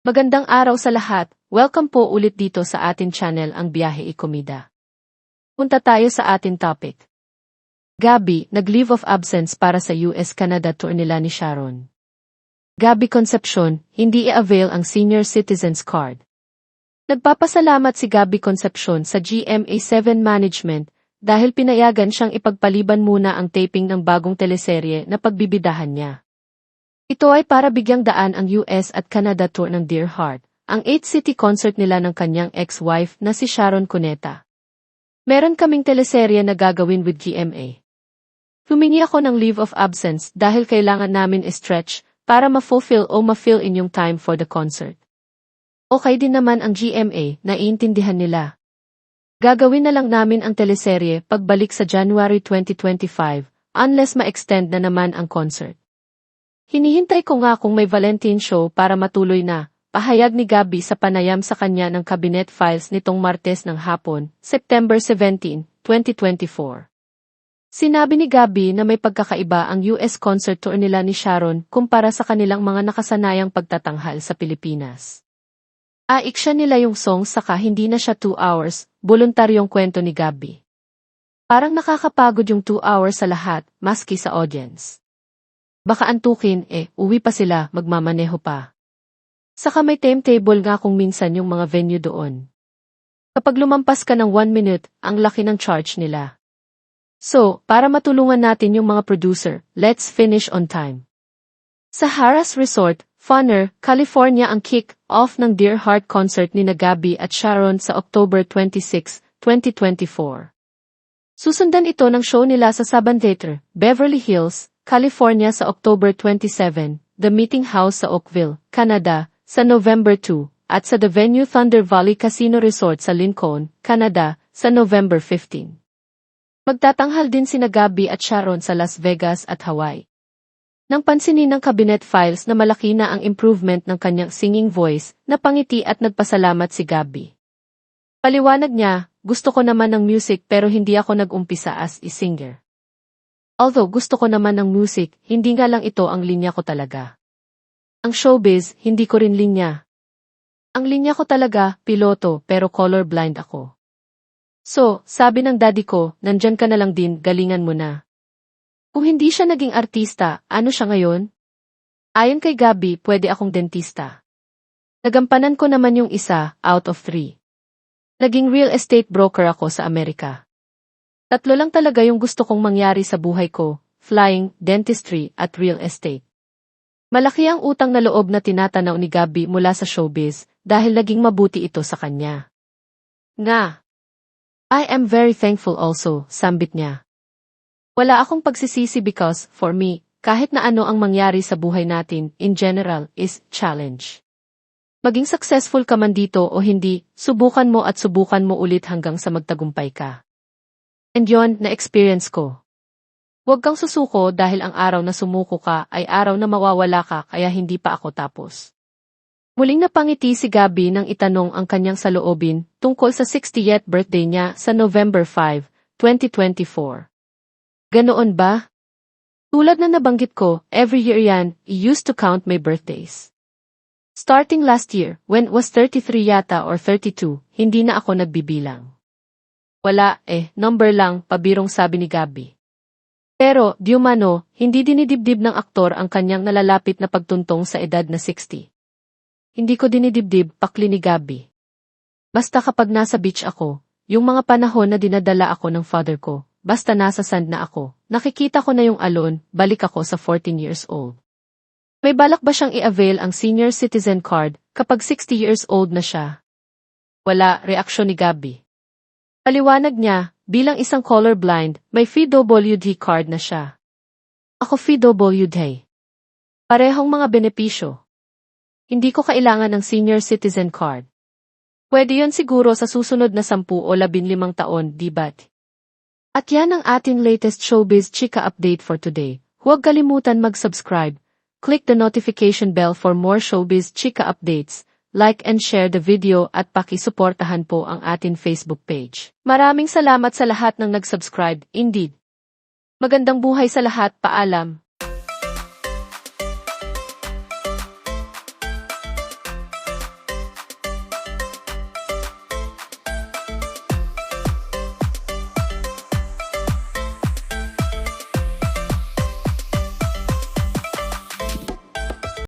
Magandang araw sa lahat, welcome po ulit dito sa atin channel ang Biyahe Ikomida. Punta tayo sa atin topic. Gabby, nag-leave of absence para sa US-Canada tour nila ni Sharon. Gabby Concepcion, hindi i-avail ang Senior Citizens Card. Nagpapasalamat si Gabby Concepcion sa GMA7 Management dahil pinayagan siyang ipagpaliban muna ang taping ng bagong teleserye na pagbibidahan niya. Ito ay para bigyang daan ang US at Canada tour ng Dear Heart, ang 8-city concert nila ng kanyang ex-wife na si Sharon Cuneta. Meron kaming teleserye na gagawin with GMA. Humingi ako ng leave of absence dahil kailangan namin i-stretch para ma-fulfill o ma-fill in yung time for the concert. Okay din naman ang GMA, naiintindihan nila. Gagawin na lang namin ang teleserye pagbalik sa January 2025, unless ma-extend na naman ang concert. Hinihintay ko nga kung may Valentine show para matuloy na, pahayag ni Gabby sa panayam sa kanya ng Cabinet Files nitong Martes ng hapon, September 17, 2024. Sinabi ni Gabby na may pagkakaiba ang US concert tour nila ni Sharon kumpara sa kanilang mga nakasanayang pagtatanghal sa Pilipinas. Aiksya nila yung song saka hindi na siya 2 hours, voluntaryong kwento ni Gabby. Parang nakakapagod yung 2 hours sa lahat, maski sa audience. Baka antukin uwi pa sila, magmamaneho pa. Saka may timetable nga kung minsan yung mga venue doon. Kapag lumampas ka ng 1 minute, ang laki ng charge nila. So, para matulungan natin yung mga producer, let's finish on time. Sa Harrah's Resort, Funner, California ang kick-off ng Dear Heart concert ni Gabby at Sharon sa October 26, 2024. Susundan ito ng show nila sa Saban Theater, Beverly Hills, California sa October 27, The Meeting House sa Oakville, Canada, sa November 2, at sa The Venue Thunder Valley Casino Resort sa Lincoln, Canada, sa November 15. Magtatanghal din sina Gabby at Sharon sa Las Vegas at Hawaii. Nang pansinin ng Cabinet Files na malaki na ang improvement ng kanyang singing voice, napangiti at nagpasalamat si Gabby. Paliwanag niya, gusto ko naman ng music pero hindi ako nag-umpisa as a singer. Although gusto ko naman ng music, hindi nga lang ito ang linya ko talaga. Ang showbiz, hindi ko rin linya. Ang linya ko talaga, piloto, pero colorblind ako. So, sabi ng daddy ko, nandyan ka na lang din, galingan mo na. Kung hindi siya naging artista, ano siya ngayon? Ayon kay Gabby, pwede akong dentista. Nagampanan ko naman yung isa, out of 3. Naging real estate broker ako sa Amerika. 3 lang talaga yung gusto kong mangyari sa buhay ko, flying, dentistry, at real estate. Malaki ang utang na loob na tinatanaw ni Gabby mula sa showbiz dahil naging mabuti ito sa kanya. Nga. I am very thankful also, sambit niya. Wala akong pagsisisi because, for me, kahit na ano ang mangyari sa buhay natin, in general, is challenge. Maging successful ka man dito o hindi, subukan mo at subukan mo ulit hanggang sa magtagumpay ka. And yon, na-experience ko. Huwag kang susuko dahil ang araw na sumuko ka ay araw na mawawala ka kaya hindi pa ako tapos. Muling napangiti si Gabby nang itanong ang kanyang saloobin tungkol sa 60th birthday niya sa November 5, 2024. Ganoon ba? Tulad na nabanggit ko, every year yan, I used to count my birthdays. Starting last year, when was 33 yata or 32, hindi na ako nagbibilang. Wala, number lang, pabirong sabi ni Gabby. Pero, di umano, hindi dinidibdib ng aktor ang kanyang nalalapit na pagtuntong sa edad na 60. Hindi ko dinidibdib, pakli ni Gabby. Basta kapag nasa beach ako, yung mga panahon na dinadala ako ng father ko, basta nasa sand na ako, nakikita ko na yung alon, balik ako sa 14 years old. May balak ba siyang i-avail ang senior citizen card kapag 60 years old na siya? Wala, reaksyon ni Gabby. Paliwanag niya, bilang isang colorblind, may PWD card na siya. Ako PWD. Parehong mga benepisyo. Hindi ko kailangan ng senior citizen card. Pwede yon siguro sa susunod na 10 o 15 taon, di ba? At yan ang ating latest showbiz chika update for today. Huwag kalimutan mag-subscribe. Click the notification bell for more showbiz chika updates. Like and share the video at pakisuportahan po ang atin Facebook page. Maraming salamat sa lahat ng nag-subscribe, indeed. Magandang buhay sa lahat, paalam.